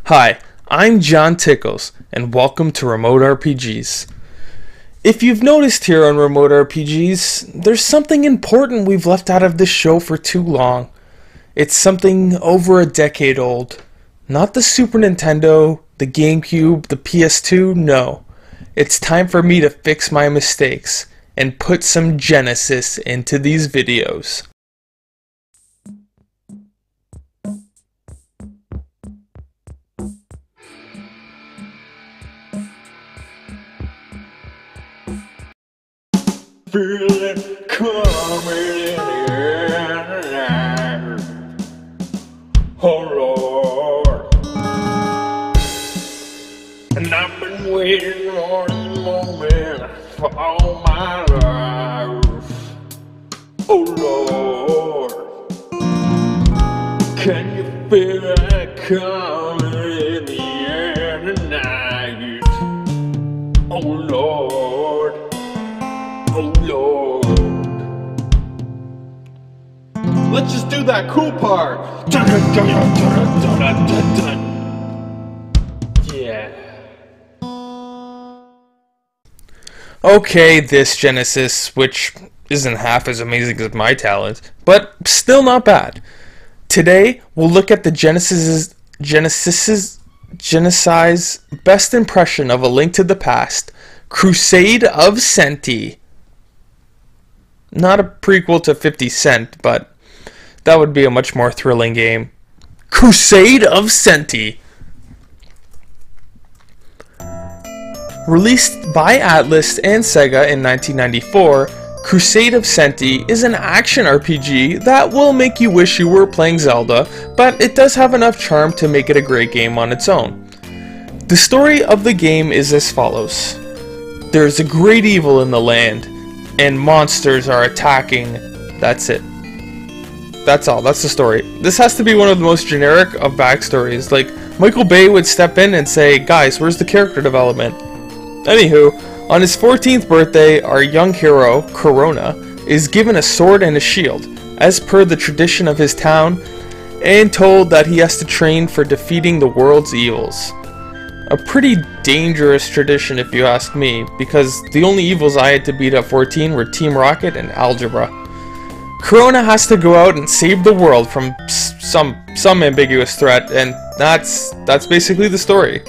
Hi, I'm John Tickles, and welcome to Remote RPGs. If you've noticed here on Remote RPGs, there's something important we've left out of this show for too long. It's something over a decade old. Not the Super Nintendo, the GameCube, the PS2, no. It's time for me to fix my mistakes and put some Genesis into these videos. Feel it coming in the air. Oh Lord, and I've been waiting for this moment for all my life. Oh Lord, can you feel it coming in the air tonight? Oh Lord. Oh Lord. Let's just do that cool part. Yeah. Okay, this Genesis, which isn't half as amazing as my talent, but still not bad. Today, we'll look at the Genesis's best impression of A Link to the Past, Crusade of Centy. Not a prequel to 50 Cent, but that would be a much more thrilling game. Crusade of Centy. Released by Atlas and Sega in 1994, Crusade of Centy is an action RPG that will make you wish you were playing Zelda, but it does have enough charm to make it a great game on its own. The story of the game is as follows. There's a great evil in the land, and monsters are attacking. That's it. That's all. That's the story. This has to be one of the most generic of backstories. Like, Michael Bay would step in and say, guys, where's the character development? Anywho, on his 14th birthday, our young hero, Corona, is given a sword and a shield, as per the tradition of his town, and told that he has to train for defeating the world's evils. A pretty dangerous tradition if you ask me, because the only evils I had to beat at 14 were Team Rocket and Algebra. Corona has to go out and save the world from some ambiguous threat, and that's basically the story.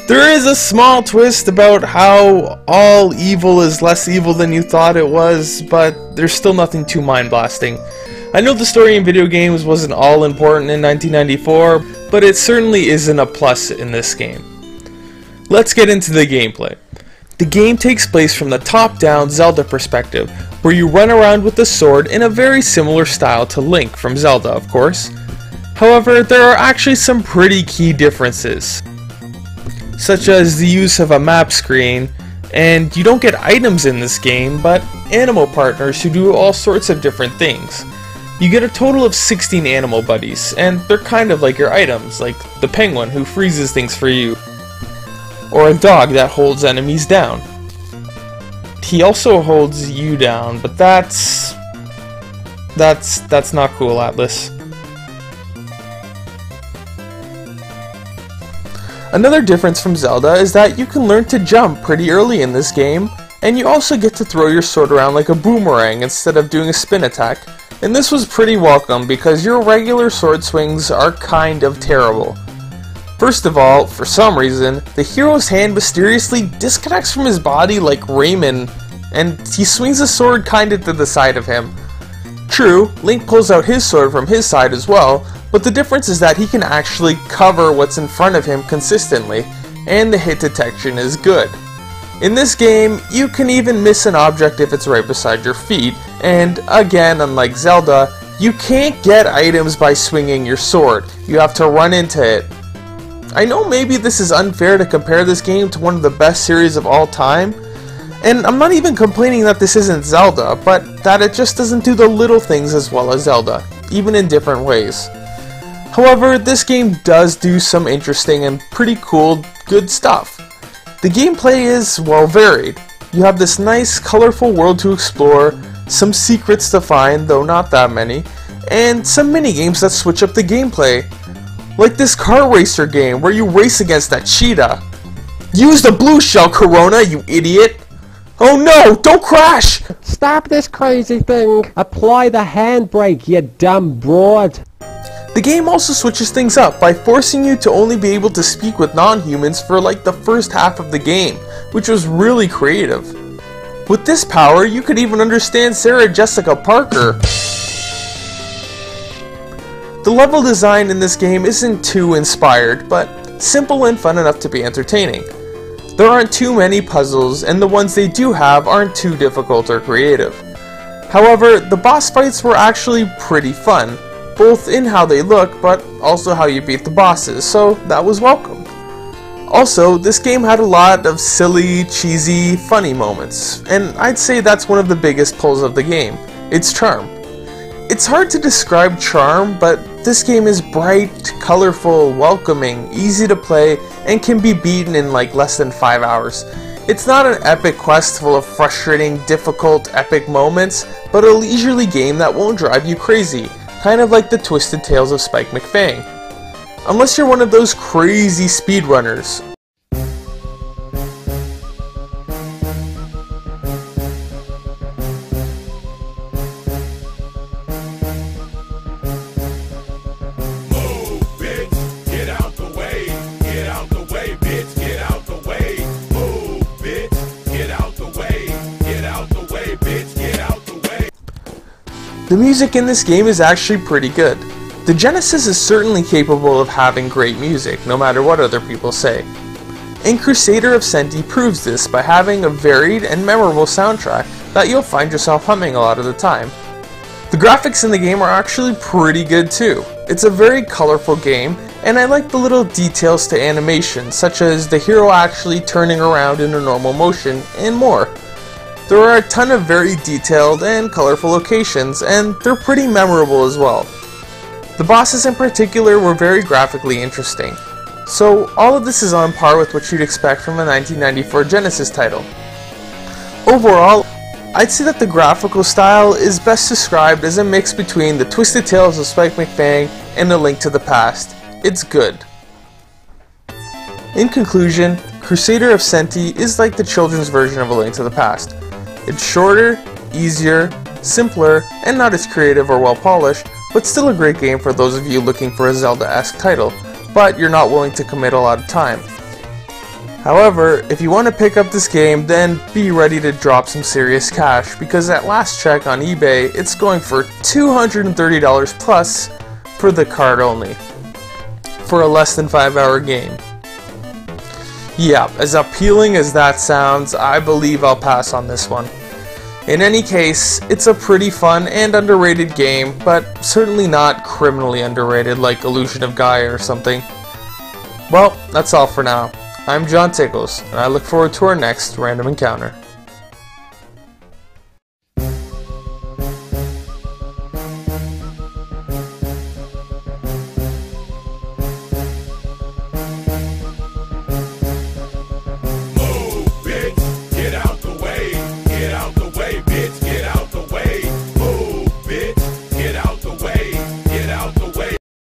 There is a small twist about how all evil is less evil than you thought it was, but there's still nothing too mind-blasting. I know the story in video games wasn't all important in 1994, but it certainly isn't a plus in this game. Let's get into the gameplay. The game takes place from the top-down Zelda perspective, where you run around with the sword in a very similar style to Link from Zelda, of course. However, there are actually some pretty key differences, such as the use of a map screen, and you don't get items in this game, but animal partners who do all sorts of different things. You get a total of 16 animal buddies, and they're kind of like your items, like the penguin who freezes things for you, or a dog that holds enemies down. He also holds you down, but that's not cool, Atlas. Another difference from Zelda is that you can learn to jump pretty early in this game, and you also get to throw your sword around like a boomerang instead of doing a spin attack. And this was pretty welcome because your regular sword swings are kind of terrible. First of all, for some reason, the hero's hand mysteriously disconnects from his body like Rayman, and he swings his sword kinda to the side of him. True, Link pulls out his sword from his side as well, but the difference is that he can actually cover what's in front of him consistently, and the hit detection is good. In this game, you can even miss an object if it's right beside your feet, and again, unlike Zelda, you can't get items by swinging your sword. You have to run into it. I know maybe this is unfair to compare this game to one of the best series of all time, and I'm not even complaining that this isn't Zelda, but that it just doesn't do the little things as well as Zelda, even in different ways. However, this game does do some interesting and pretty cool, good stuff. The gameplay is, well, varied. You have this nice, colorful world to explore, some secrets to find, though not that many, and some minigames that switch up the gameplay. Like this car racer game where you race against that cheetah. Use the blue shell, Corona, you idiot! Oh no, don't crash! Stop this crazy thing! Apply the handbrake, you dumb broad! The game also switches things up by forcing you to only be able to speak with non-humans for like the first half of the game, which was really creative. With this power, you could even understand Sarah Jessica Parker. The level design in this game isn't too inspired, but simple and fun enough to be entertaining. There aren't too many puzzles, and the ones they do have aren't too difficult or creative. However, the boss fights were actually pretty fun, both in how they look, but also how you beat the bosses, so that was welcome. Also, this game had a lot of silly, cheesy, funny moments, and I'd say that's one of the biggest pulls of the game, its charm. It's hard to describe charm, but this game is bright, colorful, welcoming, easy to play, and can be beaten in like less than 5 hours. It's not an epic quest full of frustrating, difficult, epic moments, but a leisurely game that won't drive you crazy, kind of like the Twisted Tales of Spike McFang. Unless you're one of those crazy speedrunners. The music in this game is actually pretty good. The Genesis is certainly capable of having great music, no matter what other people say. And Crusader of Centy proves this by having a varied and memorable soundtrack that you'll find yourself humming a lot of the time. The graphics in the game are actually pretty good too. It's a very colorful game, and I like the little details to animation, such as the hero actually turning around in a normal motion, and more. There are a ton of very detailed and colorful locations, and they're pretty memorable as well. The bosses in particular were very graphically interesting. So all of this is on par with what you'd expect from a 1994 Genesis title. Overall, I'd say that the graphical style is best described as a mix between the Twisted Tales of Spike McFang and A Link to the Past. It's good. In conclusion, Crusader of Centy is like the children's version of A Link to the Past. It's shorter, easier, simpler, and not as creative or well polished, but still a great game for those of you looking for a Zelda-esque title, but you're not willing to commit a lot of time. However, if you want to pick up this game, then be ready to drop some serious cash, because at last check on eBay, it's going for $230 plus for the card only, for a less than 5-hour game. Yeah, as appealing as that sounds, I believe I'll pass on this one. In any case, it's a pretty fun and underrated game, but certainly not criminally underrated like Illusion of Gaia or something. Well, that's all for now. I'm John Tickles, and I look forward to our next random encounter.